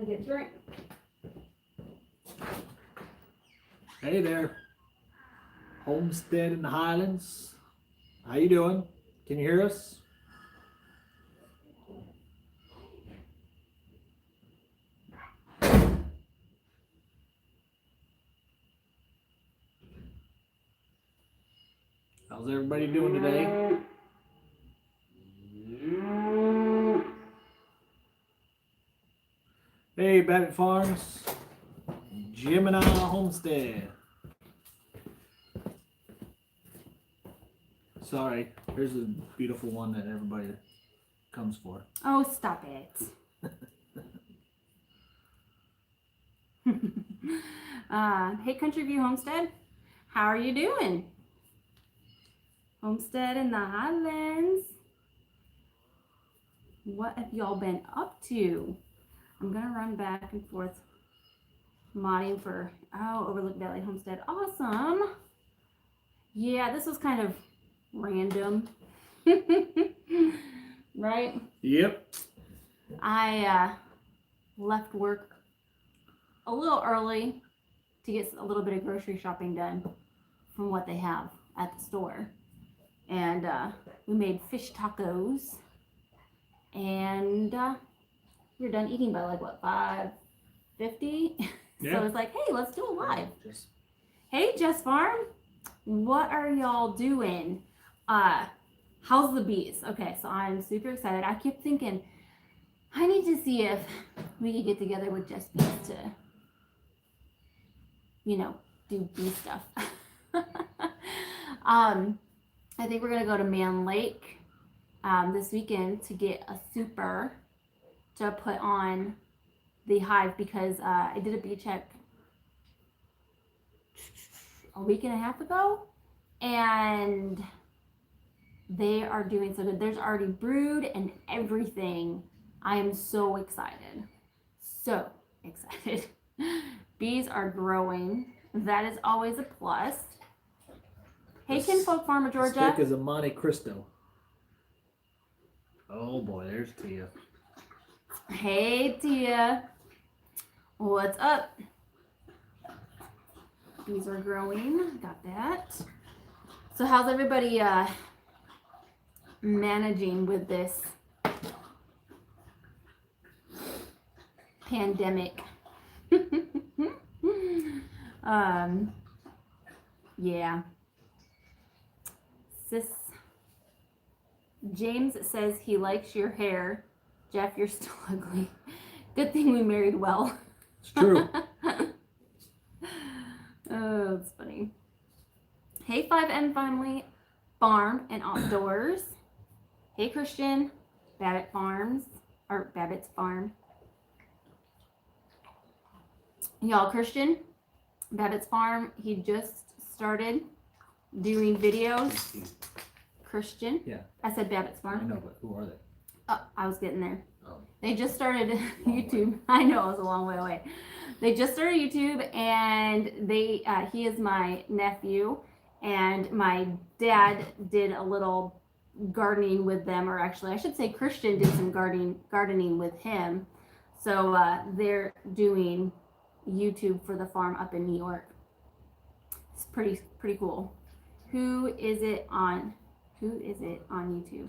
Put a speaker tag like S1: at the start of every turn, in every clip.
S1: to get a drink.
S2: Hey there, Homestead in the Highlands. How you doing? Can you hear us? How's everybody doing today? Hey, Babbitt Farms, Gemini Homestead. Sorry, here's a beautiful one that everybody comes for.
S1: Oh, stop it. Hey, Country View Homestead. How are you doing? Homestead in the Highlands. What have y'all been up to? I'm going to run back and forth modding for, Overlook Valley Homestead. Awesome. Yeah, this was kind of random. Right?
S2: Yep.
S1: I left work a little early to get a little bit of grocery shopping done from what they have at the store. And we made fish tacos. And we were done eating by like, what, 5:50?
S2: Yeah.
S1: So it's like, hey, let's do it live. Hey, Jess Farm. What are y'all doing? How's the bees? Okay, so I'm super excited. I keep thinking, I need to see if we could get together with Jess Bees to, do bee stuff. I think we're gonna go to Man Lake this weekend to get a super to put on the hive because I did a bee check a week and a half ago, and they are doing so good. There's already brood and everything. I am so excited. So excited. Bees are growing. That is always a plus. Hey, Kinfolk Farmer Georgia.
S2: Stick is a Monte Cristo. Oh boy, there's Tia.
S1: Hey, Tia. What's up? Bees are growing. Got that. So how's everybody managing with this pandemic? Yeah. Sis James says he likes your hair. Jeff, you're still ugly. Good thing we married well.
S2: It's true.
S1: Oh, it's funny. Hey, 5M Family Farm and Outdoors. Hey, Christian. Babbitt Farms, or Babbitt's Farm. Y'all, Christian, Babbitt's Farm, he just started doing videos. Christian.
S2: Yeah.
S1: I said Babbitt's Farm.
S2: I know, but who are they?
S1: Oh, I was getting there.
S2: Oh.
S1: They just started YouTube. I know, it was a long way away. They just started YouTube, and he is my nephew, and my dad did a little gardening with them, or actually I should say Christian did some gardening with him. So they're doing YouTube for the farm up in New York. It's pretty cool. Who is it on YouTube?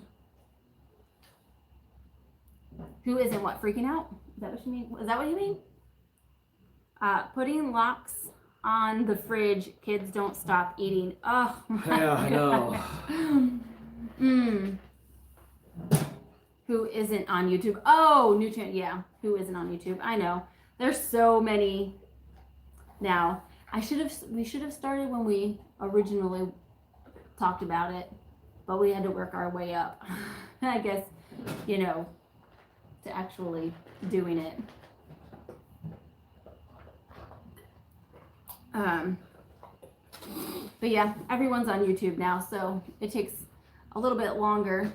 S1: Who isn't what, freaking out? Is that what you mean? Is that what you mean? Putting locks on the fridge, kids don't stop eating. Oh my
S2: Yeah, I know.
S1: Who isn't on YouTube? Oh, new channel. Yeah, who isn't on YouTube? I know. There's so many now. We should have started when we originally talked about it, but we had to work our way up. I guess, to actually doing it. But yeah, everyone's on YouTube now, so it takes a little bit longer.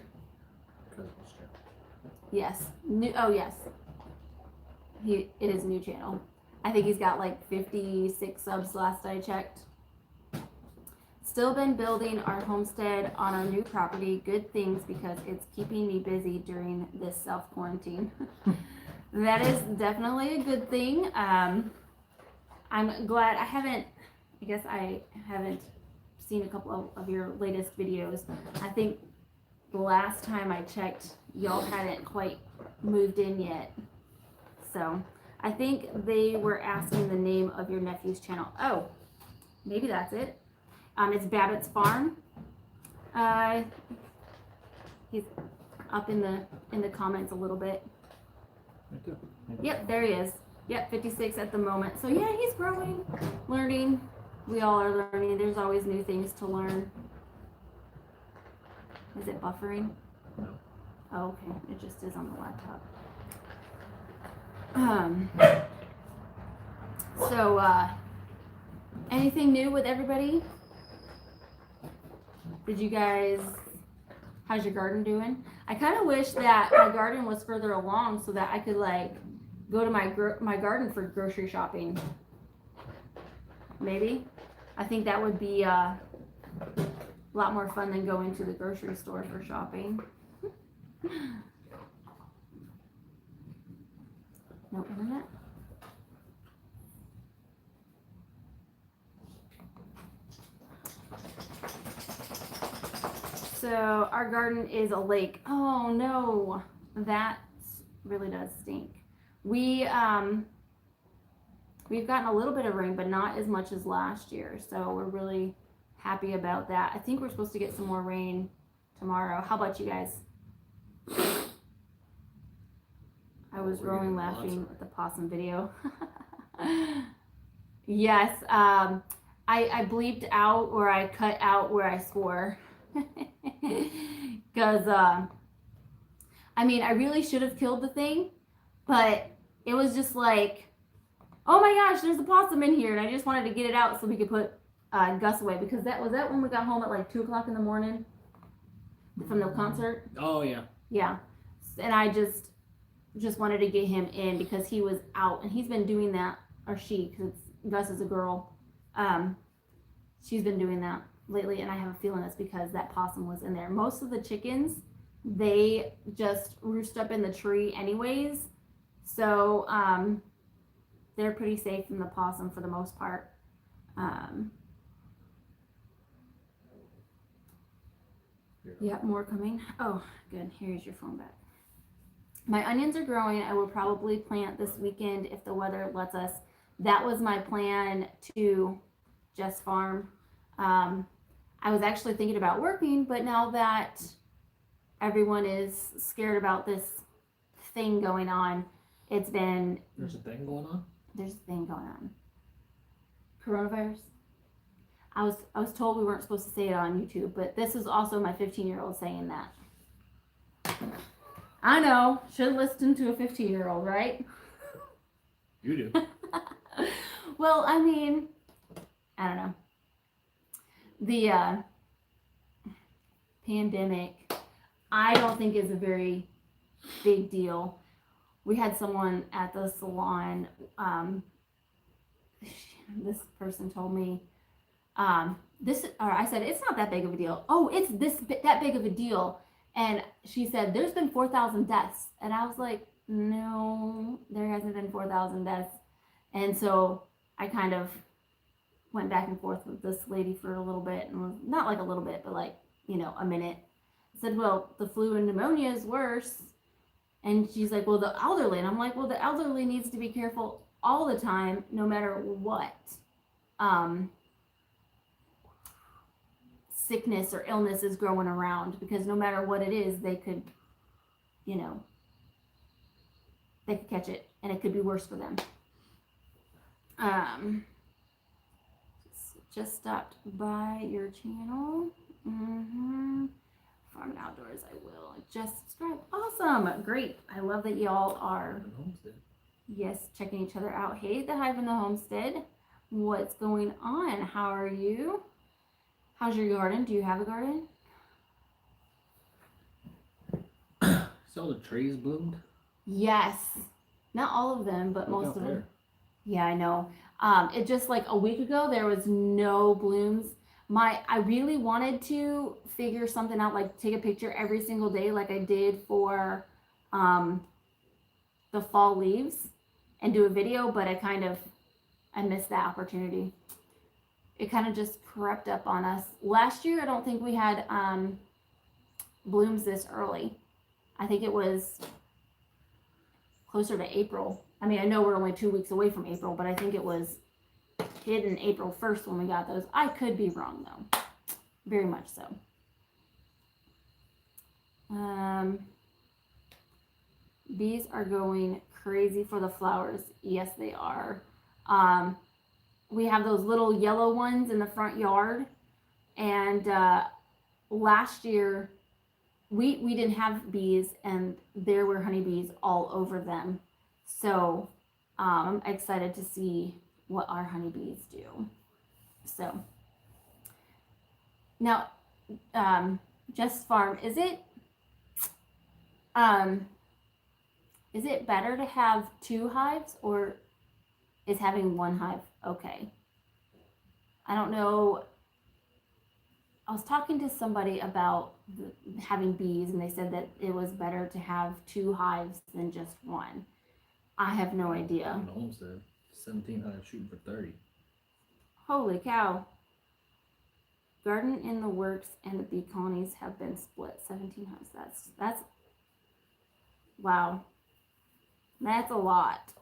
S1: Yes. Yes. It is a new channel. I think he's got like 56 subs last I checked. Still been building our homestead on our new property. Good things because it's keeping me busy during this self-quarantine. That is definitely a good thing. I'm glad I guess I haven't seen a couple of your latest videos. I think the last time I checked, y'all hadn't quite moved in yet. So I think they were asking the name of your nephew's channel. Oh, maybe that's it. It's Babbitt's Farm. He's up in the comments a little bit.
S2: Right there.
S1: Yep, there he is. Yep, 56 at the moment. So yeah, he's growing, learning. We all are learning. There's always new things to learn. Is it buffering?
S2: No.
S1: Oh, okay. It just is on the laptop. So anything new with everybody? How's your garden doing? I kind of wish that my garden was further along so that I could like go to my garden for grocery shopping. Maybe. I think that would be a lot more fun than going to the grocery store for shopping. No internet? So our garden is a lake. Oh no, that really does stink. We've gotten a little bit of rain, but not as much as last year. So we're really happy about that. I think we're supposed to get some more rain tomorrow. How about you guys? I was rolling laughing at the possum video. Yes, I bleeped out or I cut out where I swore. Because, I mean, I really should have killed the thing, but it was just like, oh my gosh, there's a possum in here, and I just wanted to get it out so we could put Gus away, because that when we got home at like 2 o'clock in the morning from the concert.
S2: Oh yeah.
S1: Yeah, and I just wanted to get him in because he was out, and he's been doing that, or she, because Gus is a girl. She's been doing that lately, and I have a feeling it's because that possum was in there. Most of the chickens, they just roost up in the tree anyways, so they're pretty safe from the possum for the most part. Yep, more coming. Oh, good. Here's your phone back. My onions are growing. I will probably plant this weekend if the weather lets us. That was my plan to just farm. I was actually thinking about working, but now that everyone is scared about this thing going on, it's been...
S2: There's a thing going on?
S1: There's a thing going on. Coronavirus. I was told we weren't supposed to say it on YouTube, but this is also my 15-year-old saying that. I know. Should listen to a 15-year-old, right?
S2: You do.
S1: Well, I mean, I don't know. The pandemic, I don't think is a very big deal. We had someone at the salon, this person told me, I said, it's not that big of a deal. Oh, it's that big of a deal. And she said, there's been 4,000 deaths. And I was like, no, there hasn't been 4,000 deaths. And so I kind of went back and forth with this lady for a little bit, and was not like a little bit, but like, a minute. I said, well, the flu and pneumonia is worse. And she's like, well, the elderly. And I'm like, well, the elderly needs to be careful all the time, no matter what sickness or illness is growing around, because no matter what it is, they could, they could catch it, and it could be worse for them. Just stopped by your channel. Farm and Outdoors, I will. Just subscribe. Awesome. Great. I love that y'all are,
S2: Homestead.
S1: yes, checking each other out. Hey, the Hive and the Homestead. What's going on? How are you? How's your garden? Do you have a garden?
S2: So the trees bloomed?
S1: Yes. Not all of them, but
S2: Look
S1: most
S2: out
S1: of
S2: there.
S1: them. Yeah, I know. It just like a week ago, there was no blooms. I really wanted to figure something out, like take a picture every single day like I did for the fall leaves and do a video, but I missed that opportunity. It kind of just crept up on us. Last year, I don't think we had blooms this early. I think it was closer to April. I mean, I know we're only 2 weeks away from April, but I think it was hidden April 1st when we got those. I could be wrong though. Very much so. Bees are going crazy for the flowers. Yes, they are. We have those little yellow ones in the front yard, and last year we didn't have bees, and there were honeybees all over them. So I'm excited to see what our honeybees do. So now, Just Farm, is it better to have 2 hives, or is having 1 hive okay? I don't know. I was talking to somebody about having bees, and they said that it was better to have 2 hives than just 1. I have no idea.
S2: On the Homestead, 17 hives shooting for 30.
S1: Holy cow. Garden in the works, and the bee colonies have been split. 17 hives. That's wow. That's a lot.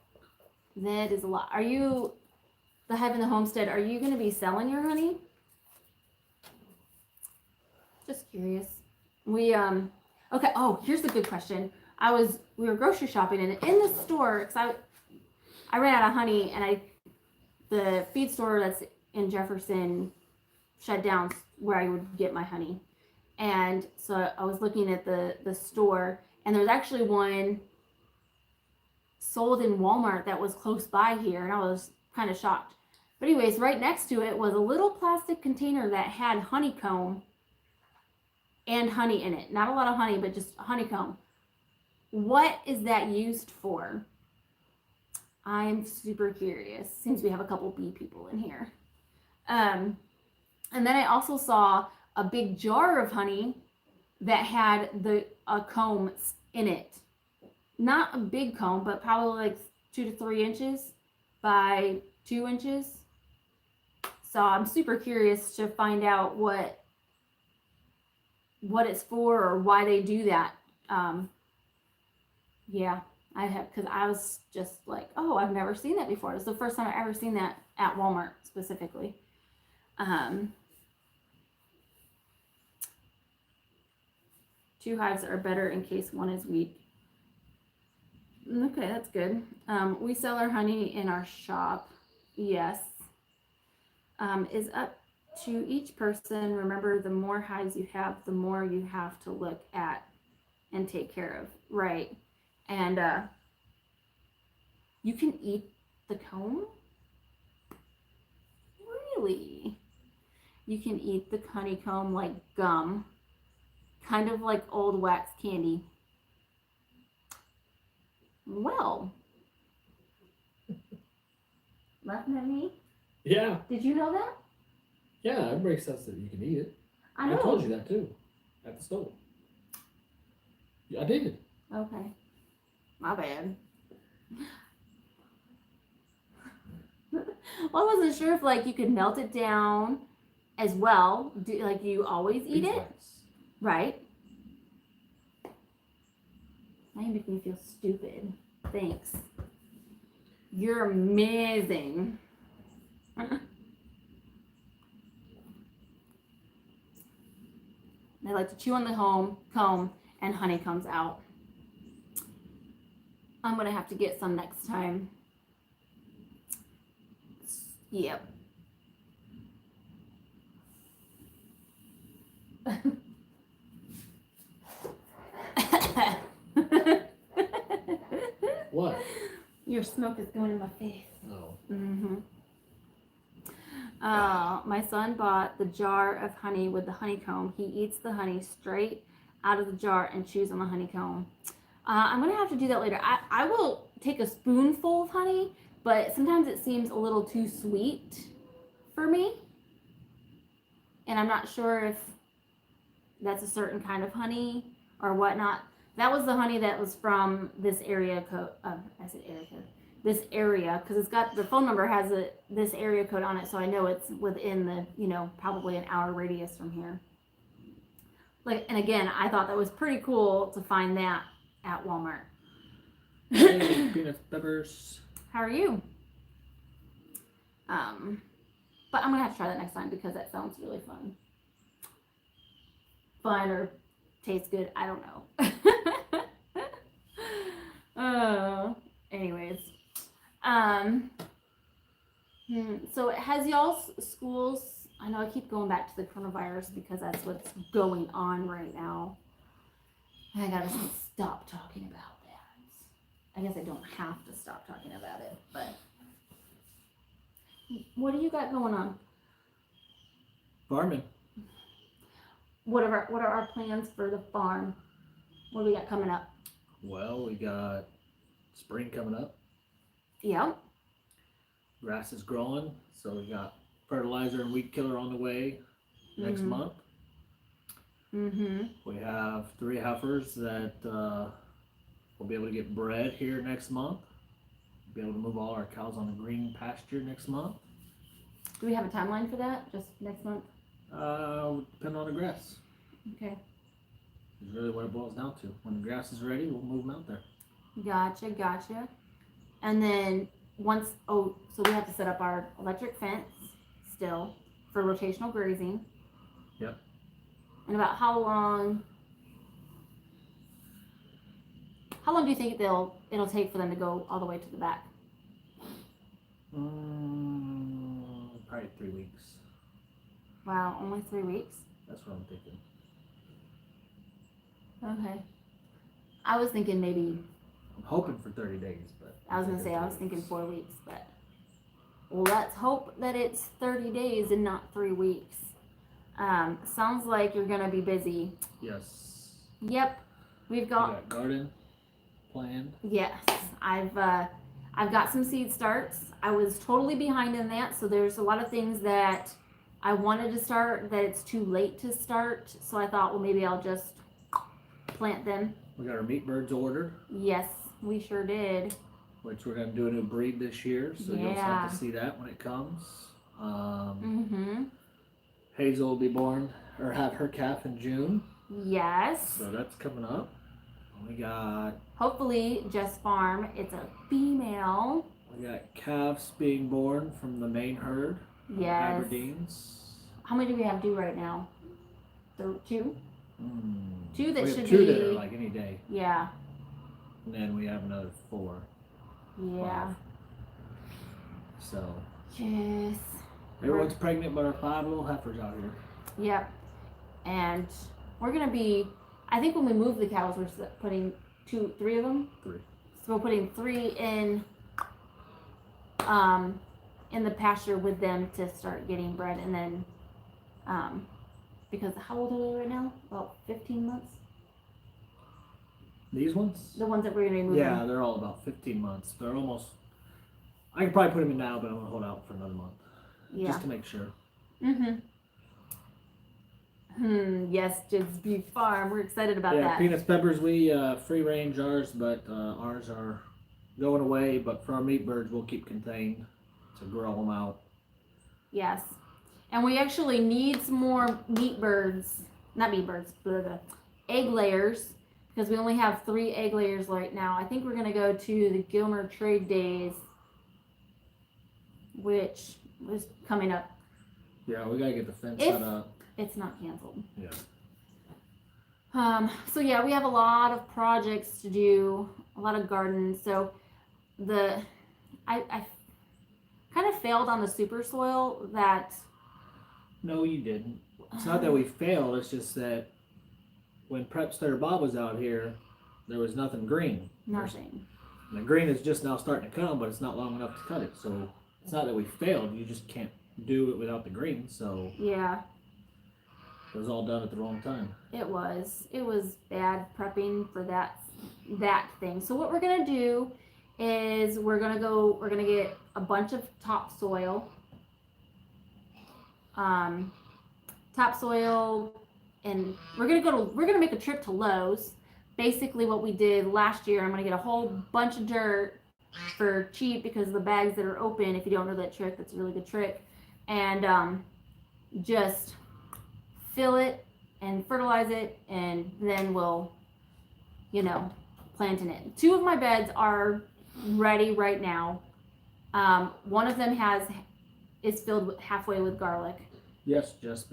S1: That is a lot. Are you, the hive in the Homestead, are you going to be selling your honey? Just curious. We okay. Oh, here's a good question. We were grocery shopping, and in the store, because I ran out of honey, and the feed store that's in Jefferson shut down where I would get my honey, and so I was looking at the store, and there's actually one sold in Walmart that was close by here, and I was kind of shocked. But anyways, right next to it was a little plastic container that had honeycomb and honey in it. Not a lot of honey, but just honeycomb. What is that used for? I'm super curious, since we have a couple bee people in here. And then I also saw a big jar of honey that had a comb in it. Not a big comb, but probably like 2 to 3 inches by 2 inches. So I'm super curious to find out what it's for, or why they do that. Yeah, because I was just like, oh, I've never seen that before. It's the first time I've ever seen that at Walmart specifically. 2 hives are better in case 1 is weak. Okay, that's good. We sell our honey in our shop. Yes. Is up to each person. Remember, the more hives you have, the more you have to look at and take care of. Right. And you can eat the comb? Really? You can eat the honeycomb like gum. Kind of like old wax candy. Well. Laughing at me?
S2: Yeah.
S1: Did you know that?
S2: Yeah, it makes sense that you can eat it.
S1: I know.
S2: I told you that too. At the stove. Yeah, I did.
S1: Okay. My bad. Well, I wasn't sure if like you could melt it down as well. Like you always eat it?
S2: Beeswax.
S1: Right. Now you make me feel stupid. Thanks. You're amazing. They like to chew on the comb, and honey comes out. I'm going to have to get some next time. Yep.
S2: What?
S1: Your smoke is going in my face.
S2: Oh.
S1: Mm-hmm. My son bought the jar of honey with the honeycomb. He eats the honey straight out of the jar and chews on the honeycomb. I'm going to have to do that later. I will take a spoonful of honey, but sometimes it seems a little too sweet for me. And I'm not sure if that's a certain kind of honey or whatnot. That was the honey that was from this area code. I said area code. This area, because it's got the phone number has this area code on it, so I know it's within the probably an hour radius from here. Like, and again, I thought that was pretty cool to find that at Walmart.
S2: Hey, peanut peppers.
S1: How are you? But I'm gonna have to try that next time because that sounds really fun. Fun or tastes good, I don't know. Anyways, so has y'all's schools? I know I keep going back to the coronavirus because that's what's going on right now. I gotta stop talking about that. I guess I don't have to stop talking about it, but what do you got going on?
S2: Farming.
S1: What are our plans for the farm? What do we got coming up?
S2: Well, we got spring coming up.
S1: Yep.
S2: Grass is growing, so we got fertilizer and weed killer on the way next month. We have 3 heifers that we'll be able to get bred here next month. Be able to move all our cows on the green pasture next month.
S1: Do we have a timeline for that? Just next month?
S2: Depending on the grass.
S1: Okay.
S2: Is really what it boils down to. When the grass is ready, we'll move them out there.
S1: Gotcha. And then so we have to set up our electric fence still for rotational grazing.
S2: Yep.
S1: And about how long do you think it'll take for them to go all the way to the back?
S2: Probably 3 weeks.
S1: Wow, only 3 weeks?
S2: That's what I'm thinking.
S1: Okay. I was thinking maybe.
S2: I'm hoping for 30 days, but.
S1: I was thinking 4 weeks, but. Well, let's hope that it's 30 days and not 3 weeks. Sounds like you're gonna be busy.
S2: Yes.
S1: Yep. We've got
S2: garden planned.
S1: Yes. I've got some seed starts. I was totally behind in that, so there's a lot of things that I wanted to start that it's too late to start. So I thought, well, maybe I'll just plant them.
S2: We got our meat birds ordered.
S1: Yes, we sure did.
S2: Which we're going to do a new breed this year, so you'll have to see that when it comes. Hazel will be born, or have her calf in June.
S1: Yes.
S2: So that's coming up. We got...
S1: Hopefully, Jess Farm, it's a female.
S2: We got calves being born from the main herd.
S1: Yes.
S2: Aberdeens.
S1: How many do we have due right now? 2? 2 that
S2: we
S1: should
S2: have 2
S1: be...
S2: that are like any day.
S1: Yeah.
S2: And then we have another 4.
S1: Yeah.
S2: 5. So.
S1: Yes.
S2: Everyone's pregnant but our 5 little heifers out here.
S1: Yep. And we're going to be... I think when we move the cows, we're putting 3 of them?
S2: 3.
S1: So we're putting 3 in the pasture with them to start getting bred, and then because how old are they right now? About 15 months?
S2: These ones?
S1: The ones that we're gonna be moving.
S2: Yeah, they're all about 15 months. They're almost. I could probably put them in now, but I'm gonna hold out for another month.
S1: Yeah.
S2: Just to make sure.
S1: Yes, Jid's Beef Farm. We're excited about that.
S2: Yeah, peanuts, peppers. We free range ours, but ours are going away. But for our meat birds, we'll keep contained to grow them out.
S1: Yes, and we actually need some more egg layers, because we only have 3 egg layers right now. I think we're gonna go to the Gilmer Trade Days, which is coming up.
S2: Yeah, we gotta get the fence set up.
S1: It's not canceled.
S2: Yeah.
S1: So yeah, we have a lot of projects to do, a lot of gardens. So I kind of failed on the super soil that.
S2: No, you didn't. It's not that we failed. It's just that when Prep Starter Bob was out here, there was nothing green.
S1: Nothing.
S2: The green is just now starting to come, but it's not long enough to cut it. So it's not that we failed. You just can't do it without the green. So
S1: yeah,
S2: it was all done at the wrong time.
S1: It was bad prepping for that thing. So what we're gonna do is we're gonna get a bunch of topsoil. Topsoil, and we're gonna make a trip to Lowe's, basically what we did last year, I'm going to get a whole bunch of dirt for cheap because of the bags that are open. If you don't know that trick, that's a really good trick. And just fill it and fertilize it, and then we'll, plant in it. 2 of my beds are ready right now. One of them is filled halfway with garlic.
S2: Yes, Just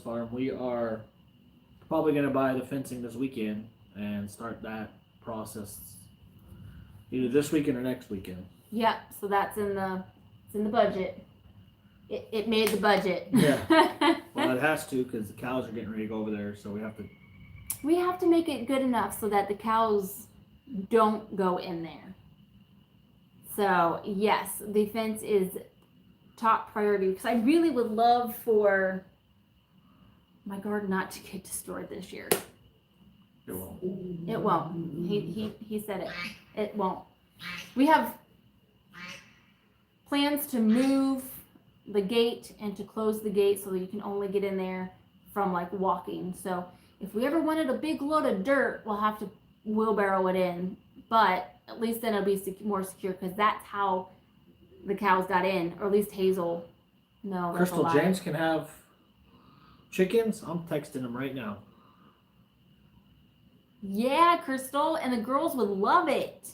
S2: Farm. We are probably going to buy the fencing this weekend and start that process either this weekend or next weekend.
S1: Yep. So that's in the budget. It made the budget.
S2: Yeah. Well, it has to because the cows are getting ready to go over there, so we have to.
S1: We have to make it good enough so that the cows don't go in there. So yes, the fence is top priority because I really would love for my garden not to get destroyed this year.
S2: It won't.
S1: It won't. He said it. It won't. We have plans to move the gate and to close the gate so that you can only get in there from like walking. So if we ever wanted a big load of dirt, we'll have to wheelbarrow it in. But at least then it'll be more secure because that's how the cows got in, or at least Hazel. No, that's
S2: Crystal
S1: a lie.
S2: James can have chickens. I'm texting them right now.
S1: Yeah, Crystal, and the girls would love it.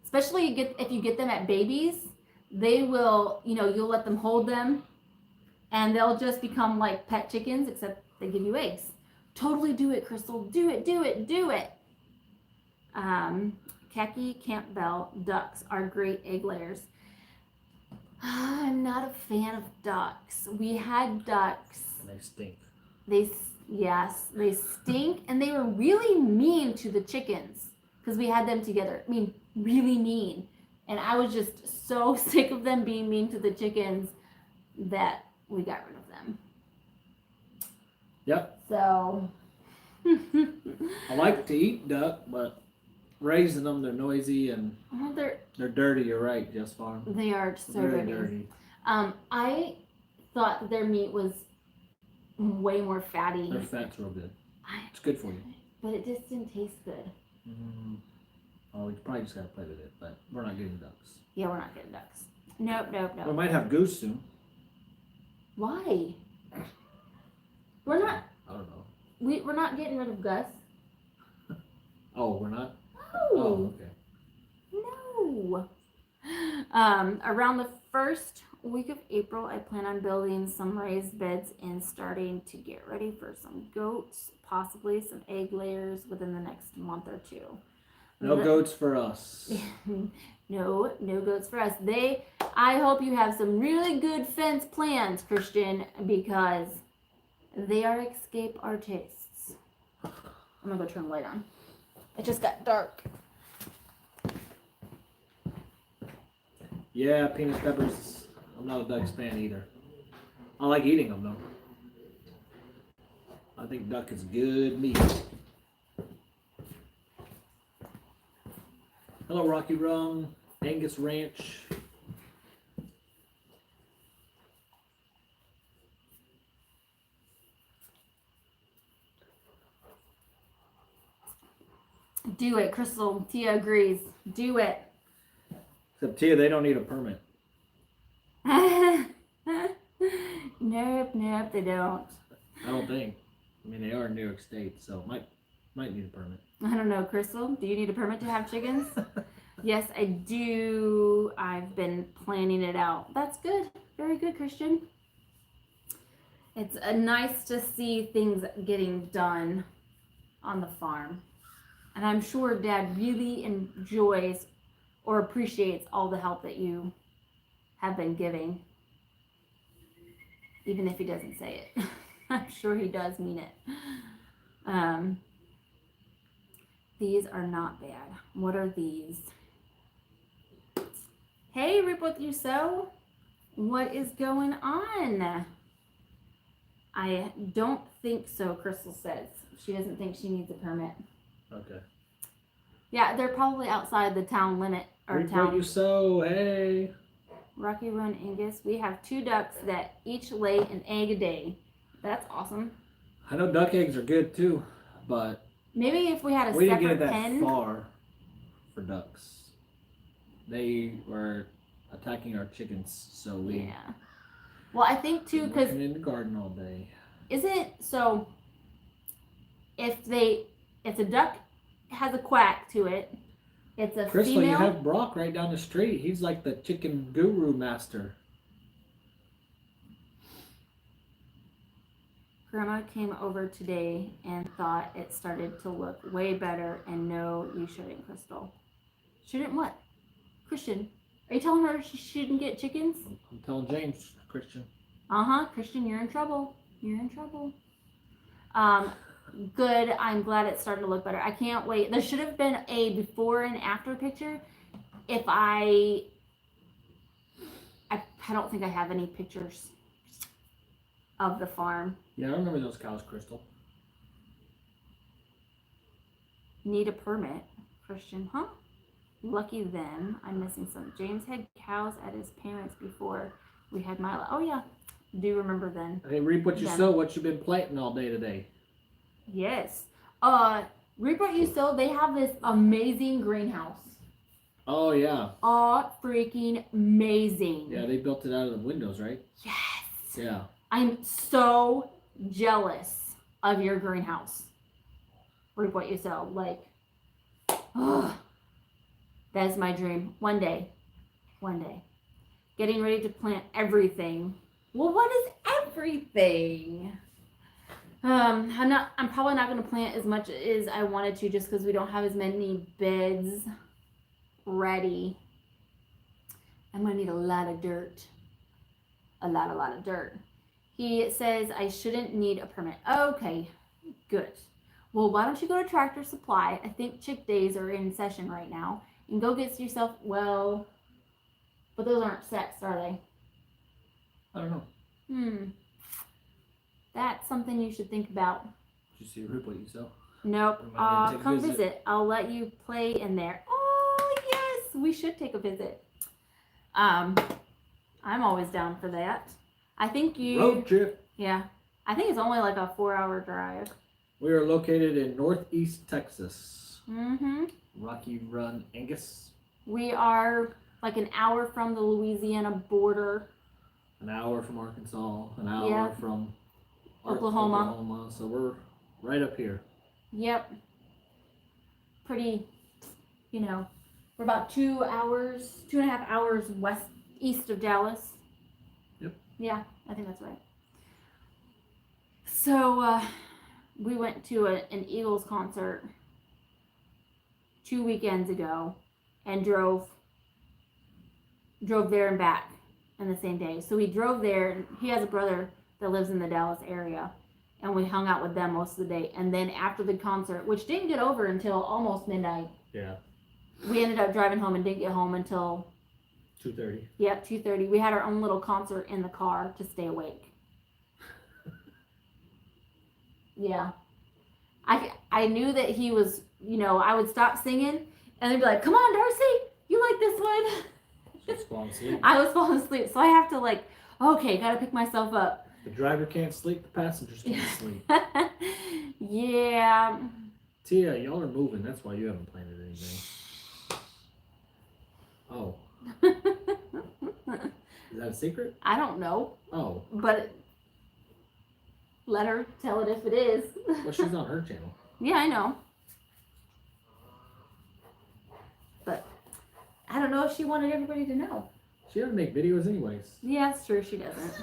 S1: Especially if you get them at babies, they will, you'll let them hold them, and they'll just become like pet chickens, except they give you eggs. Totally do it, Crystal. Do it, do it, do it. Khaki Campbell ducks are great egg layers. I'm not a fan of ducks. We had ducks.
S2: And they stink.
S1: They stink, and they were really mean to the chickens because we had them together. I mean, really mean. And I was just so sick of them being mean to the chickens that we got rid of them.
S2: Yep.
S1: So.
S2: I like to eat duck, but raising them, they're noisy and they're dirty. You're right, Just Farm.
S1: They are so
S2: very dirty.
S1: I thought their meat was way more fatty.
S2: Their fat's real good. It's good for you.
S1: But it just didn't taste good.
S2: Oh, we probably just gotta play with it, but we're not getting ducks.
S1: Yeah, we're not getting ducks. Nope.
S2: We might have goose soon.
S1: Why? We're not.
S2: I don't know.
S1: We're not getting rid of Gus.
S2: Oh, we're not?
S1: No.
S2: Oh, okay.
S1: No. Around the first week of April, I plan on building some raised beds and starting to get ready for some goats, possibly some egg layers within the next month or 2.
S2: No goats for us.
S1: No goats for us. I hope you have some really good fence plans, Christian, because they are escape artists. I'm gonna go turn the light on. It just got dark.
S2: Yeah, peanut peppers. I'm not a duck's fan either. I like eating them though. I think duck is good meat. Hello, Rocky Run, Angus Ranch.
S1: Do it, Crystal. Tia agrees. Do it.
S2: Except Tia, they don't need a permit.
S1: Nope, they don't.
S2: I don't think. I mean, they are in New York State, so might need a permit.
S1: I don't know, Crystal. Do you need a permit to have chickens? Yes, I do. I've been planning it out. That's good. Very good, Christian. It's nice to see things getting done on the farm. And I'm sure Dad really enjoys or appreciates all the help that you have been giving. Even if he doesn't say it. I'm sure he does mean it. These are not bad. What are these? Hey, Rip What You Sew. What is going on? I don't think so, Crystal says. She doesn't think she needs a permit.
S2: Okay.
S1: Yeah, they're probably outside the town limit or
S2: Reap
S1: town.
S2: what you sow, hey.
S1: Rocky Run Angus. We have 2 ducks that each lay an egg a day. That's awesome.
S2: I know duck eggs are good too, but
S1: Maybe if we had a
S2: We didn't get
S1: separate
S2: it that
S1: pen.
S2: far for ducks. They were attacking our chickens, so we.
S1: Yeah. Well, I think too, because
S2: working in the garden all day.
S1: isn't so. If a duck has a quack to it, it's a
S2: Crystal,
S1: female.
S2: you have Brock right down the street. He's like the chicken guru master.
S1: Grandma came over today and thought it started to look way better, and no, you shouldn't, Crystal. Shouldn't what? Christian, are you telling her she shouldn't get chickens?
S2: I'm telling James, Christian.
S1: Christian, you're in trouble. You're in trouble. Good. I'm glad it's starting to look better. I can't wait. There should have been a before and after picture. If I don't think I have any pictures of the farm.
S2: Yeah, I remember those cows, Crystal.
S1: Need a permit, Christian, huh? Lucky them. I'm missing some. James had cows at his parents' before we had Milo. Oh yeah, do remember then.
S2: Hey, reap what you sow. What you been planting all day today?
S1: Yes. Reap what you sow. They have this amazing greenhouse.
S2: Oh yeah.
S1: Freaking amazing.
S2: Yeah, they built it out of the windows, right?
S1: Yes.
S2: Yeah.
S1: I'm so jealous of your greenhouse. Reap what you sow. Like, that's my dream. One day. Getting ready to plant everything. Well, what is everything? I'm probably not going to plant as much as I wanted to just because we don't have as many beds ready. I'm going to need a lot of dirt. A lot of dirt. He says I shouldn't need a permit. Okay, good. Well, why don't you go to Tractor Supply? I think Chick Days are in session right now. And go get yourself, well, but those aren't sets, are they?
S2: I don't know.
S1: That's something you should think about.
S2: Did you see reap what you sow?
S1: Nope. Come visit. I'll let you play in there. Oh, yes. We should take a visit. I'm always down for that. I think you...
S2: Road trip.
S1: Yeah. I think it's only like a 4-hour drive.
S2: We are located in northeast Texas.
S1: Mm-hmm.
S2: Rocky Run, Angus.
S1: We are like an hour from the Louisiana border.
S2: An hour from Arkansas. An hour from
S1: Oklahoma.
S2: So we're right up here.
S1: Yep. Pretty, we're about 2.5 hours east of Dallas.
S2: Yep.
S1: Yeah, I think that's right. So we went to an Eagles concert 2 weekends ago and drove there and back in the same day. So we drove there. He has a brother that lives in the Dallas area, and we hung out with them most of the day. And then after the concert, which didn't get over until almost midnight.
S2: Yeah.
S1: We ended up driving home and didn't get home until
S2: 2:30.
S1: Yep, 2:30. We had our own little concert in the car to stay awake. Yeah. I knew that he was, I would stop singing and they'd be like, "Come on, Darcy, you like this one?"
S2: Just falling asleep.
S1: I was falling asleep, so I have to okay, gotta pick myself up.
S2: The driver can't sleep, the passengers can't sleep.
S1: Yeah.
S2: Tia, y'all are moving. That's why you haven't planted anything. Oh. Is that a secret?
S1: I don't know.
S2: Oh.
S1: But let her tell it if it is.
S2: Well, she's on her channel.
S1: Yeah, I know. But I don't know if she wanted everybody to know.
S2: She doesn't make videos anyways.
S1: Yeah, it's true. She doesn't.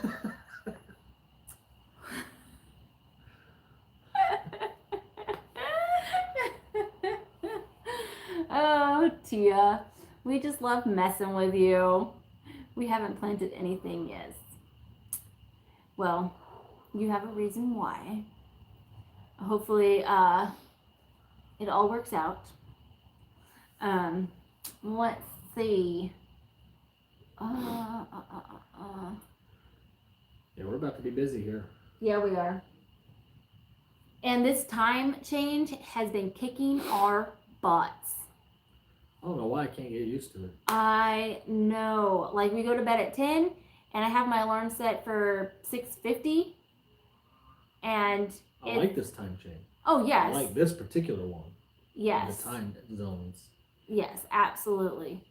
S1: Oh, Tia. We just love messing with you. We haven't planted anything yet. Well, you have a reason why. Hopefully, it all works out. Let's see.
S2: Yeah, we're about to be busy here.
S1: Yeah, we are. And this time change has been kicking our butts.
S2: I don't know why I can't get used to it.
S1: I know. Like, we go to bed at 10, and I have my alarm set for 6:50. And
S2: I like this time change.
S1: Oh,
S2: I
S1: yes.
S2: like this particular one.
S1: Yes.
S2: The time zones.
S1: Yes, absolutely.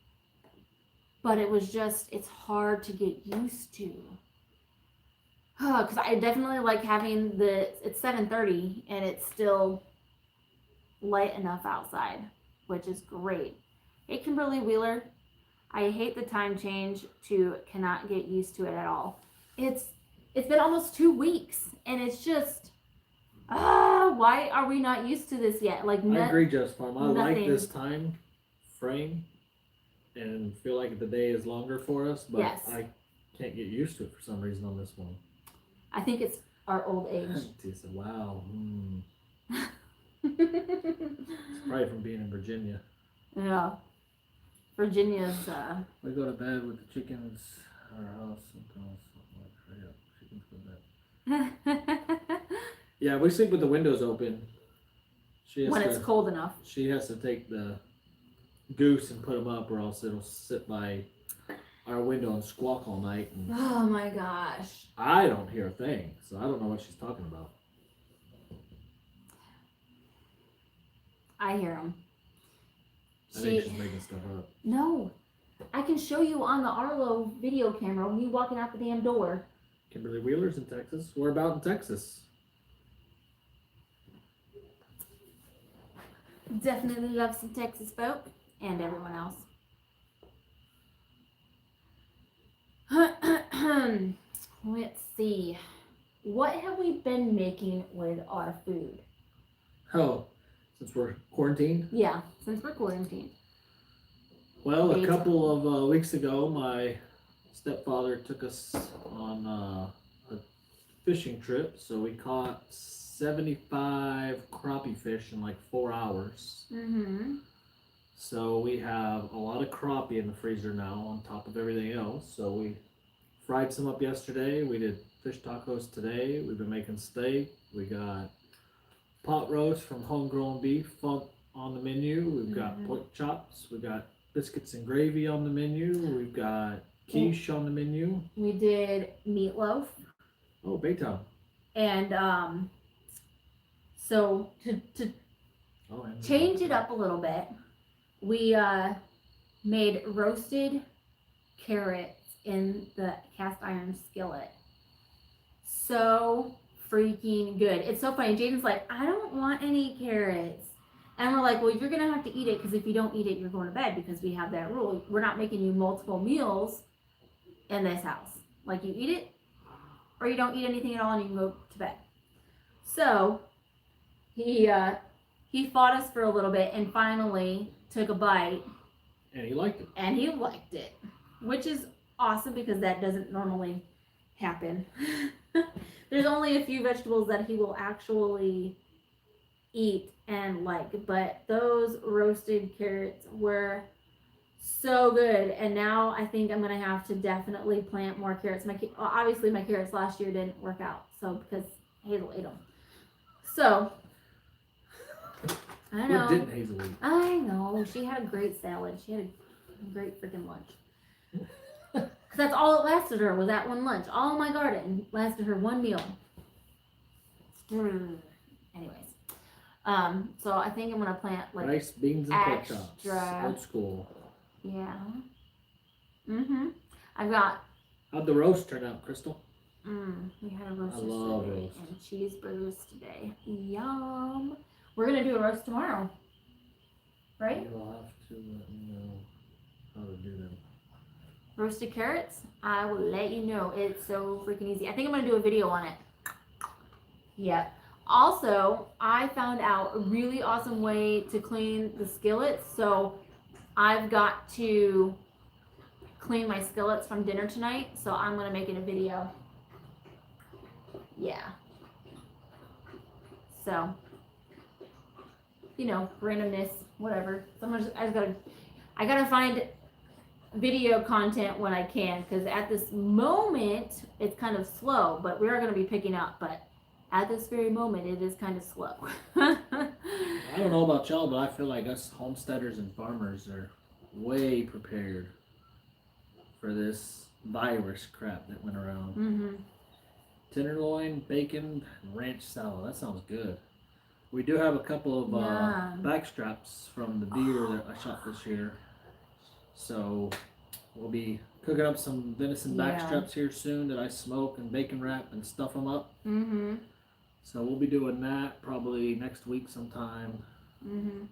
S1: But it was just, it's hard to get used to. Because I definitely like having it's 7:30 and it's still light enough outside, which is great. Hey, Kimberly Wheeler, I hate the time change cannot get used to it at all. It's been almost 2 weeks and it's just, why are we not used to this yet? Like,
S2: I agree, Just Farm. I like
S1: nothing.
S2: this time frame and feel like the day is longer for us, but
S1: Yes.
S2: I can't get used to it for some reason on this one.
S1: I think it's our old age.
S2: She said, wow. It's probably from being in Virginia.
S1: Yeah. Virginia's,
S2: We go to bed with the chickens at our house sometimes. Yeah, chickens go to bed. Yeah, we sleep with the windows open.
S1: when it's cold enough.
S2: She has to take the goose and put them up, or else it'll sit by our window and squawk all night. And
S1: Oh my gosh.
S2: I don't hear a thing, so I don't know what she's talking about.
S1: I hear them.
S2: I think she's making stuff up.
S1: No. I can show you on the Arlo video camera when you walking out the damn door.
S2: Kimberly Wheeler's in Texas. We're about in Texas.
S1: Definitely love some Texas folk and everyone else. Let's see. What have we been making with our food?
S2: Oh, since we're quarantined?
S1: Yeah, since we're quarantined.
S2: Well, a couple of weeks ago, my stepfather took us on a fishing trip, so we caught 75 crappie fish in like 4 hours.
S1: Mm-hmm.
S2: So we have a lot of crappie in the freezer now on top of everything else. So we fried some up yesterday. We did fish tacos today. We've been making steak. We got pot roast from homegrown beef on the menu. We've got pork chops. We got biscuits and gravy on the menu. We've got quiche on the menu.
S1: We did meatloaf.
S2: Oh, Baytown.
S1: And so to change it up a little bit, we made roasted carrots in the cast iron skillet. So freaking good. It's so funny. Jaden's like, I don't want any carrots. And we're like, well, you're going to have to eat it, because if you don't eat it, you're going to bed, because we have that rule. We're not making you multiple meals in this house. Like, you eat it or you don't eat anything at all and you can go to bed. So he fought us for a little bit and finally took a bite.
S2: And he liked it.
S1: And he liked it, which is awesome, because that doesn't normally happen. There's only a few vegetables that he will actually eat and like, but those roasted carrots were so good. And now I think I'm gonna have to definitely plant more carrots. Obviously my carrots last year didn't work out, so because Hazel ate them. So I know.
S2: What didn't Hazel eat?
S1: I know. She had a great salad. She had a great freaking lunch. Because that's all it lasted her, was that one lunch. All my garden lasted her one meal. Anyways. So I think I'm going to plant like
S2: rice, beans, and pork chops.
S1: extra.
S2: Old school.
S1: Yeah. Mm-hmm. I've got.
S2: How'd the roast turn out, Crystal?
S1: We had a roast
S2: I love
S1: yesterday
S2: roast.
S1: and cheeseburgers today. Yum. We're going to do a roast tomorrow. Right?
S2: You'll have to let me know how to do them.
S1: Roasted carrots, I will let you know. It's so freaking easy. I think I'm going to do a video on it. Yep. Also, I found out a really awesome way to clean the skillets. So I've got to clean my skillets from dinner tonight. So I'm going to make it a video. Yeah. So, you know, randomness, whatever. I gotta find video content when I can, because at this moment it's kind of slow, but we are going to be picking up. But at this very moment it is kind of slow.
S2: I don't know about y'all, but I feel like us homesteaders and farmers are way prepared for this virus crap that went around.
S1: Mm-hmm.
S2: Tenderloin, bacon, and ranch salad. That sounds good. We do have a couple of
S1: Yum.
S2: back straps from the deer that I shot this year. So we'll be cooking up some venison back
S1: Yeah.
S2: straps here soon that I smoke and bacon wrap and stuff them up.
S1: Mm-hmm.
S2: So we'll be doing that probably next week sometime.
S1: Mm-hmm.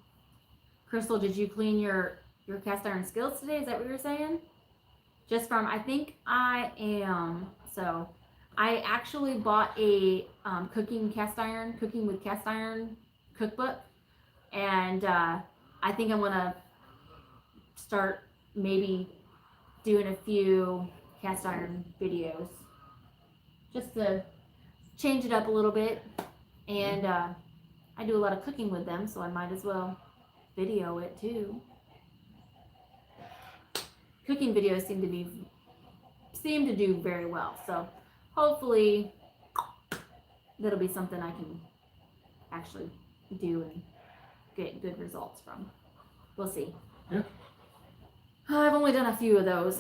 S1: Crystal, did you clean your cast iron skills today? Is that what you were saying? Just from, I think I am. So I actually bought a cooking with cast iron cookbook. And I think I'm going to start maybe doing a few cast iron videos just to change it up a little bit. And I do a lot of cooking with them, so I might as well video it too. Cooking videos seem to do very well, so hopefully that'll be something I can actually do and get good results from. We'll see.
S2: Yeah.
S1: I've only done a few of those.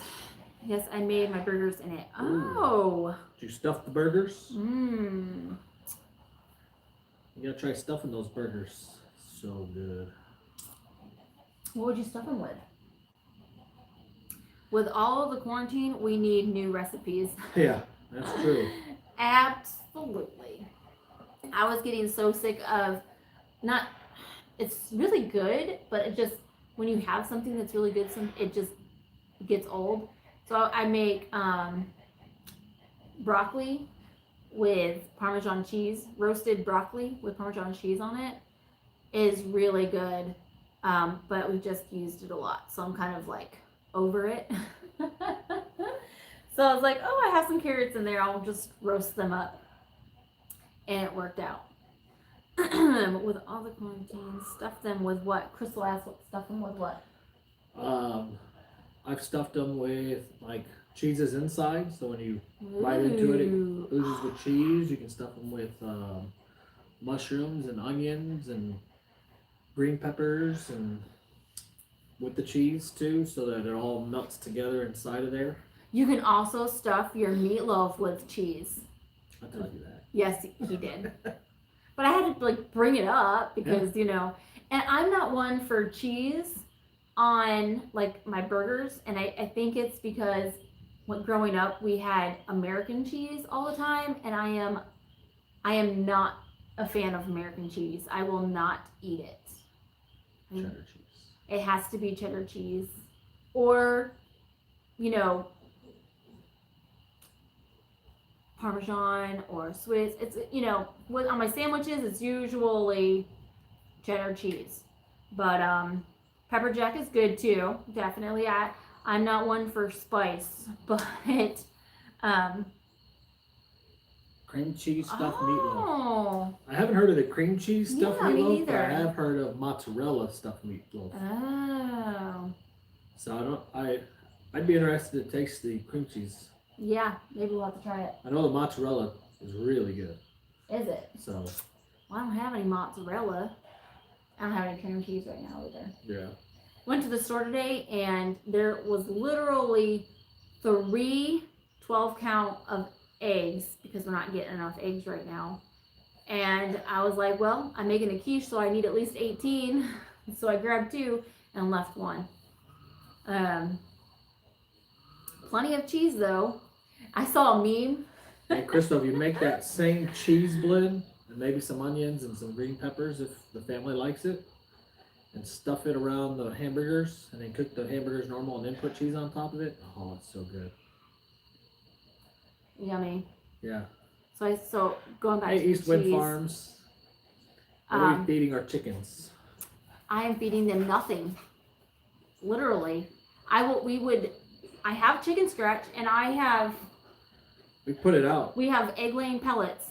S1: Yes, I made my burgers in it. Oh.
S2: Did you stuff the burgers?
S1: Mmm.
S2: You gotta try stuffing those burgers. So good.
S1: What would you stuff them with? With all of the quarantine, we need new recipes.
S2: Yeah, that's true.
S1: Absolutely. I was getting so sick of it's really good, but it just, when you have something that's really good, it just gets old. So I make broccoli with Parmesan cheese, roasted broccoli with Parmesan cheese on it is really good. But we just used it a lot, so I'm kind of like over it. So I was like, oh, I have some carrots in there, I'll just roast them up. And it worked out. With all the quarantine, stuff them with what? Crystal asked what, stuff them with what?
S2: I've stuffed them with like cheeses inside, so when you bite into it, it oozes with cheese. You can stuff them with mushrooms and onions and green peppers and with the cheese too, so that it all melts together inside of there.
S1: You can also stuff your meatloaf with cheese.
S2: I taught you that.
S1: Yes, he did. But I had to like bring it up because, you know, and I'm not one for cheese on like my burgers, and I think it's because when growing up we had American cheese all the time, and I am not a fan of American cheese. I will not eat it.
S2: Cheddar cheese.
S1: It has to be cheddar cheese, or, you know, Parmesan or Swiss. It's, you know, on my sandwiches it's usually cheddar cheese, but pepper jack is good too, definitely. I'm not one for spice, but
S2: cream cheese stuffed meatloaf.
S1: Oh,
S2: I haven't heard of the cream cheese stuffed
S1: yeah, me
S2: meatloaf, but I
S1: neither.
S2: have heard of mozzarella stuffed meatloaf.
S1: Oh,
S2: So I'd be interested to taste the cream cheese.
S1: yeah, maybe we'll have to try it.
S2: I know the mozzarella is really good.
S1: Is it?
S2: So
S1: Well, I don't have any mozzarella. I don't have any cream cheese right now either.
S2: yeah.
S1: Went to the store today and there was literally 3 12-count of eggs because we're not getting enough eggs right now. And I was like, well, I'm making a quiche, so I need at least 18. So I grabbed 2 and left 1. Plenty of cheese though. I saw a meme.
S2: Hey, Crystal, if you make that same cheese blend and maybe some onions and some green peppers if the family likes it, and stuff it around the hamburgers, and then cook the hamburgers normal and then put cheese on top of it. Oh, it's so good.
S1: Yummy.
S2: Yeah.
S1: So going back
S2: Hey,
S1: to
S2: East
S1: the
S2: Wind
S1: cheese,
S2: Farms. What are we feeding our chickens?
S1: I am feeding them nothing. Literally. I have chicken scratch, and
S2: We put it out.
S1: we have egg laying pellets,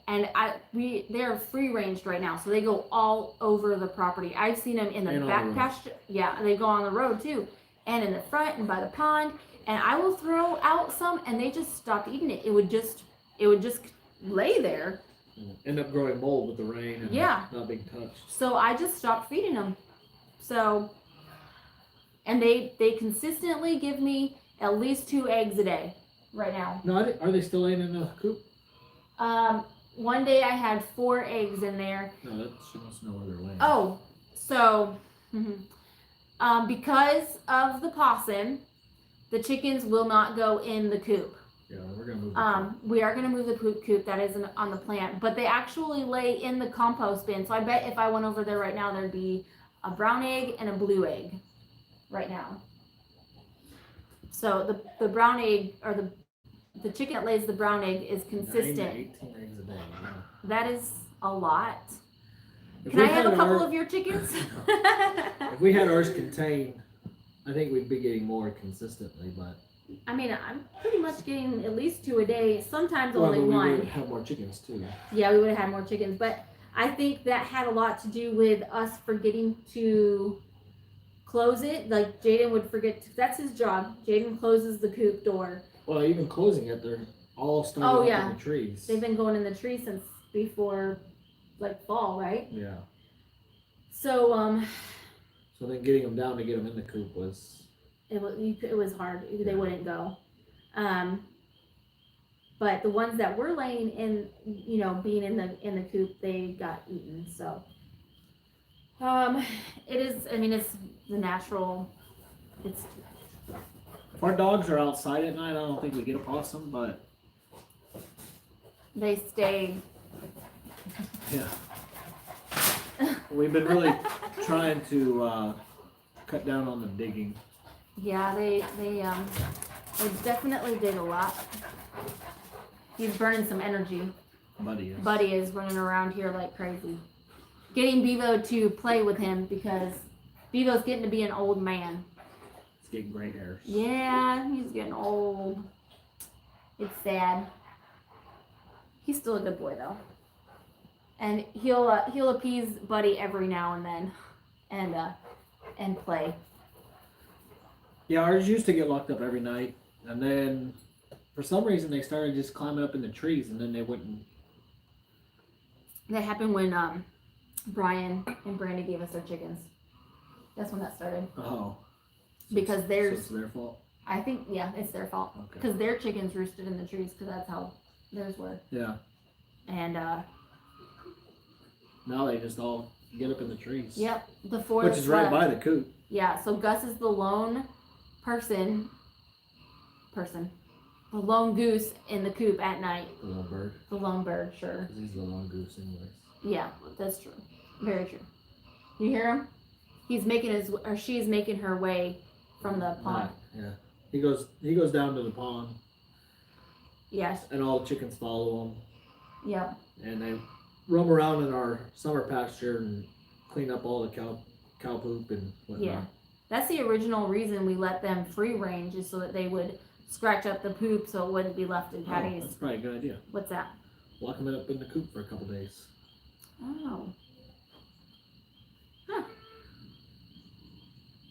S1: and they're free ranged right now, so they go all over the property. I've seen them in the
S2: And on
S1: back
S2: the road.
S1: pasture. Yeah, they go on the road too, and in the front and by the pond. And I will throw out some, and they just stop eating it. It would just lay there.
S2: End up growing mold with the rain and
S1: Yeah.
S2: not being touched.
S1: So I just stopped feeding them. So, and they consistently give me at least 2 eggs a day right now.
S2: No, are they still laying in the coop?
S1: one day I had 4 eggs in there.
S2: No, that she wants to know where they're laying.
S1: Oh, so because of the possum, the chickens will not go in the coop.
S2: Yeah, we're gonna move. The
S1: We are gonna move the coop that is on the plant, but they actually lay in the compost bin. So I bet if I went over there right now, there'd be a brown egg and a blue egg right now. So the brown egg, or the chicken that lays the brown egg, is
S2: 9
S1: consistent.
S2: to 18 eggs a day. Yeah.
S1: That is a lot.
S2: If
S1: Can
S2: we
S1: I have a
S2: had
S1: couple
S2: our-
S1: of your chickens?
S2: If we had ours contained, I think we'd be getting more consistently, but
S1: I mean, I'm pretty much getting at least 2 a day, sometimes
S2: well,
S1: only
S2: but we
S1: one.
S2: would have more chickens too.
S1: Yeah, we would have had more chickens, but I think that had a lot to do with us forgetting to close it. Like Jaden would forget. That's his job. Jaden closes the coop door.
S2: Well, even closing it, they're all starting
S1: Oh,
S2: up
S1: yeah.
S2: in the trees.
S1: They've been going in the tree since before, like fall, right?
S2: Yeah.
S1: So
S2: So then getting them down to get them in the coop was.
S1: it was hard. They wouldn't go. But the ones that were laying in, being in the coop, they got eaten. So it is. I mean, it's the natural. It's
S2: If our dogs are outside at night, I don't think we get a possum, but
S1: they stay.
S2: yeah. We've been really trying to cut down on the digging.
S1: Yeah, they definitely did a lot. He's burning some energy. Buddy is running around here like crazy. Getting Bevo to play with him because Bevo's getting to be an old man.
S2: He's getting gray hairs.
S1: Yeah, he's getting old. It's sad. He's still a good boy though. And he'll appease Buddy every now and then and play.
S2: Yeah, ours used to get locked up every night, and then for some reason they started just climbing up in the trees, and then they wouldn't.
S1: That happened when Brian and Brandy gave us their chickens. That's when that started.
S2: Oh.
S1: Because
S2: So
S1: theirs,
S2: it's their fault.
S1: I think, yeah, it's their fault.
S2: Okay.
S1: Because their chickens roosted in the trees, because that's how theirs were.
S2: Yeah.
S1: And
S2: Now they just all get up in the trees.
S1: yep, the 4
S2: Which is right
S1: left.
S2: by the coop.
S1: Yeah, so Gus is the lone person, the lone goose in the coop at night.
S2: The little bird.
S1: The lone bird, sure.
S2: 'Cause he's the lone goose anyways.
S1: Yeah, that's true. Very true. You hear him? He's making she's making her way from the pond.
S2: Yeah. He goes down to the pond,
S1: Yes.
S2: and all the chickens follow him,
S1: Yep.
S2: and they roam around in our summer pasture and clean up all the cow poop and whatnot.
S1: Yeah. That's the original reason we let them free range, is so that they would scratch up the poop so it wouldn't be left in
S2: Oh,
S1: Patty's.
S2: that's probably a good idea.
S1: What's that?
S2: Lock them up in the coop for a couple days.
S1: Oh. Huh.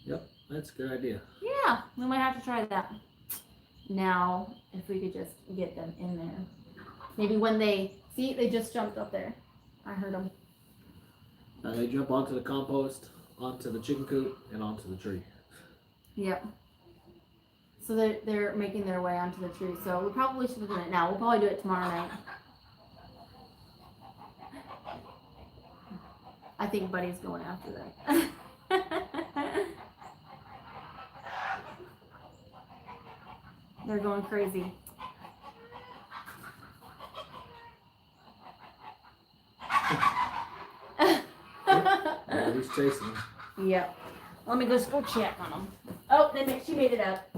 S2: Yep, that's a good idea.
S1: Yeah, we might have to try that. Now, if we could just get them in there. Maybe when they just jumped up there. I heard them.
S2: They jump onto the compost, onto the chicken coop, and onto the tree.
S1: Yep. So they're making their way onto the tree. So we probably should have done it now. We'll probably do it tomorrow night. I think Buddy's going after them. They're going crazy.
S2: Yeah, he's chasing them.
S1: Yep. Let me just go check on them. Oh, she made it up.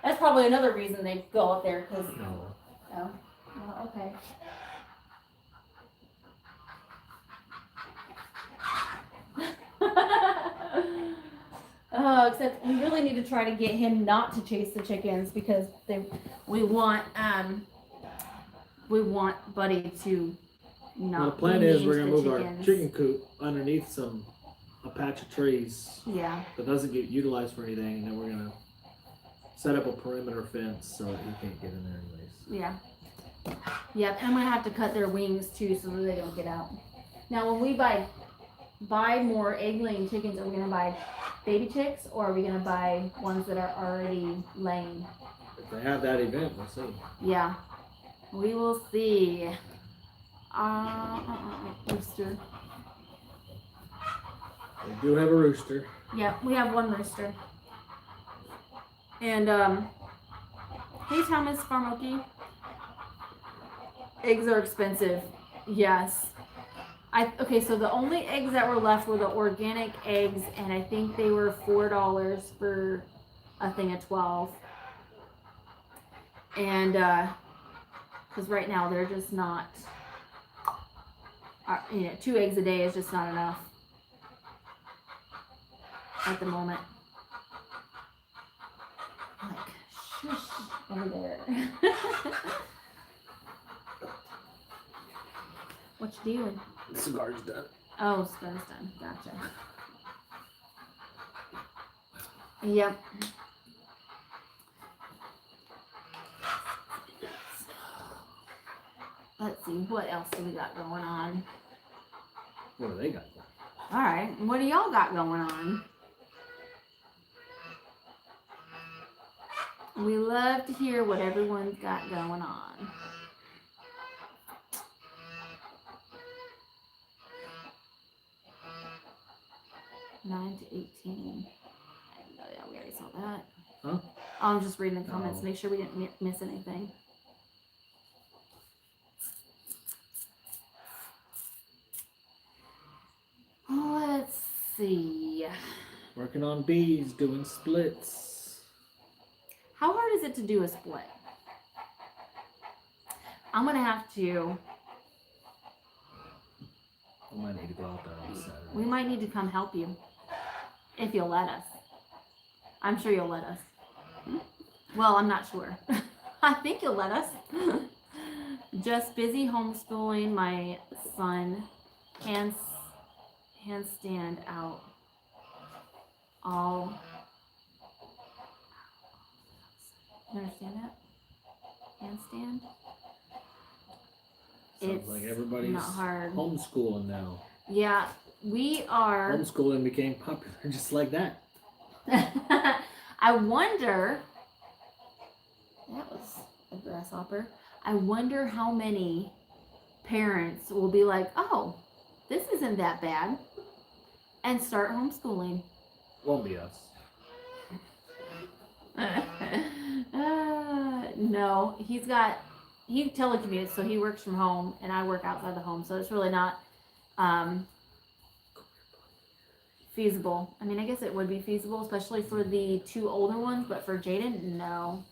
S1: That's probably another reason they go up there, because.
S2: No.
S1: Oh. Oh, okay. Oh, except we really need to try to get him not to chase the chickens, because we want Buddy to not.
S2: Well, the plan
S1: be
S2: is
S1: mean
S2: we're
S1: to
S2: gonna
S1: the
S2: move our
S1: chickens.
S2: chicken coop underneath a patch of trees
S1: Yeah.
S2: that doesn't get utilized for anything, and then we're gonna set up a perimeter fence so that he can't get in there anyways.
S1: Yeah. Yep, and I'm gonna have to cut their wings too so that they don't get out. Now, when we buy more egg-laying chickens, are we gonna buy baby chicks, or are we gonna buy ones that are already laying?
S2: If they have that event, we'll see.
S1: Yeah, we will see. Rooster.
S2: We do have a rooster.
S1: Yeah, we have one rooster. And hey Thomas Farmoki. Eggs are expensive. Yes. Okay, so the only eggs that were left were the organic eggs, and I think they were $4 for a thing of 12. And because right now they're just not, 2 eggs a day is just not enough at the moment. Like, shush over there. What you doing?
S2: The cigar's done.
S1: Oh, cigar's done. Gotcha. Yep. Let's see, what else do we got going on?
S2: What do they got?
S1: All right, what do y'all got going on? We love to hear what everyone's got going on. Nine to 18. Oh, yeah, we already saw that.
S2: Huh?
S1: I'm just reading the comments,
S2: Oh.
S1: make sure we didn't miss anything. Let's see.
S2: Working on bees, doing splits.
S1: How hard is it to do a split? I'm gonna have to.
S2: I might need to go out there on Saturday.
S1: We might need to come help you. If you'll let us. I'm sure you'll let us. Well, I'm not sure. I think you'll let us. Just busy homeschooling my son. Handstand out. All. You understand that? Handstand?
S2: Sounds like everybody's
S1: not hard.
S2: homeschooling now.
S1: Yeah, we are.
S2: Homeschooling became popular just like that.
S1: I wonder. That was a grasshopper. I wonder how many parents will be like, oh, this isn't that bad, and start homeschooling.
S2: Won't be us.
S1: No, he telecommutes, so he works from home, and I work outside the home, so it's really not feasible. I mean, I guess it would be feasible, especially for the 2 older ones, but for Jaden, no,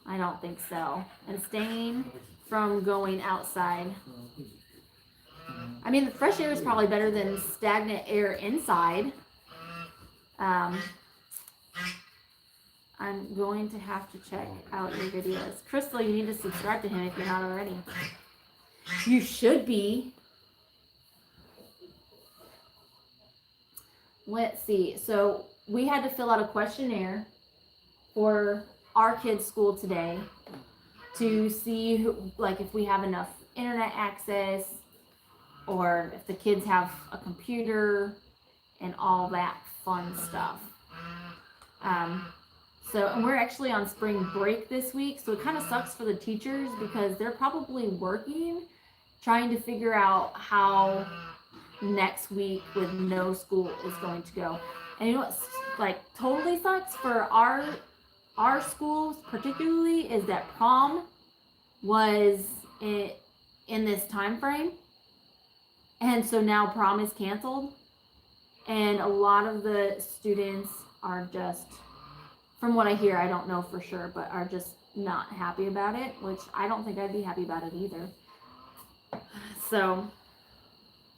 S1: I don't think so. And staying from going outside. I mean, the fresh air is probably better than stagnant air inside. I'm going to have to check out your videos. Crystal, you need to subscribe to him if you're not already. You should be. Let's see. So we had to fill out a questionnaire for our kids' school today to see if we have enough internet access or if the kids have a computer and all that fun stuff. And we're actually on spring break this week, so it kind of sucks for the teachers because they're probably working, trying to figure out how next week with no school is going to go. And you know what totally sucks for our schools particularly is that prom was in this time frame, and so now prom is canceled, and a lot of the students are just, from what I hear, I don't know for sure, but are just not happy about it, which I don't think I'd be happy about it either. So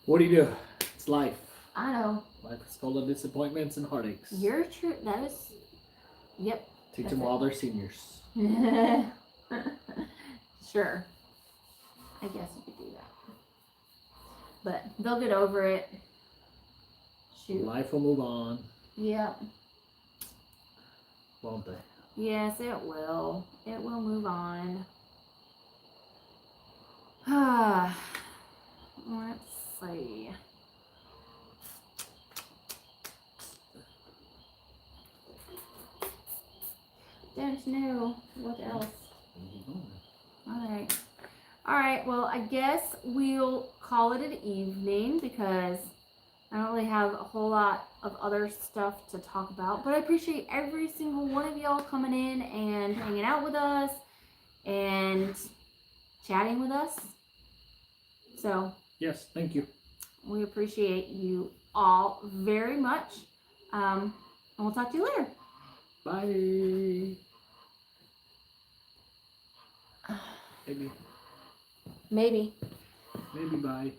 S2: what do you do? It's life.
S1: I know.
S2: Life is full of disappointments and heartaches.
S1: You're true. That is. Yep.
S2: Teach them while they're seniors.
S1: Sure. I guess you could do that. But they'll get over it. Shoot.
S2: Life will move on.
S1: Yep.
S2: Won't they?
S1: Yes, it will. It will move on. Let's see. Don't know what else. All right. All right, well, I guess we'll call it an evening because I don't really have a whole lot of other stuff to talk about. But I appreciate every single one of y'all coming in and hanging out with us and chatting with us. So,
S2: Yes, thank you.
S1: we appreciate you all very much. And we'll talk to you later.
S2: Bye. Maybe.
S1: Maybe.
S2: Maybe bye.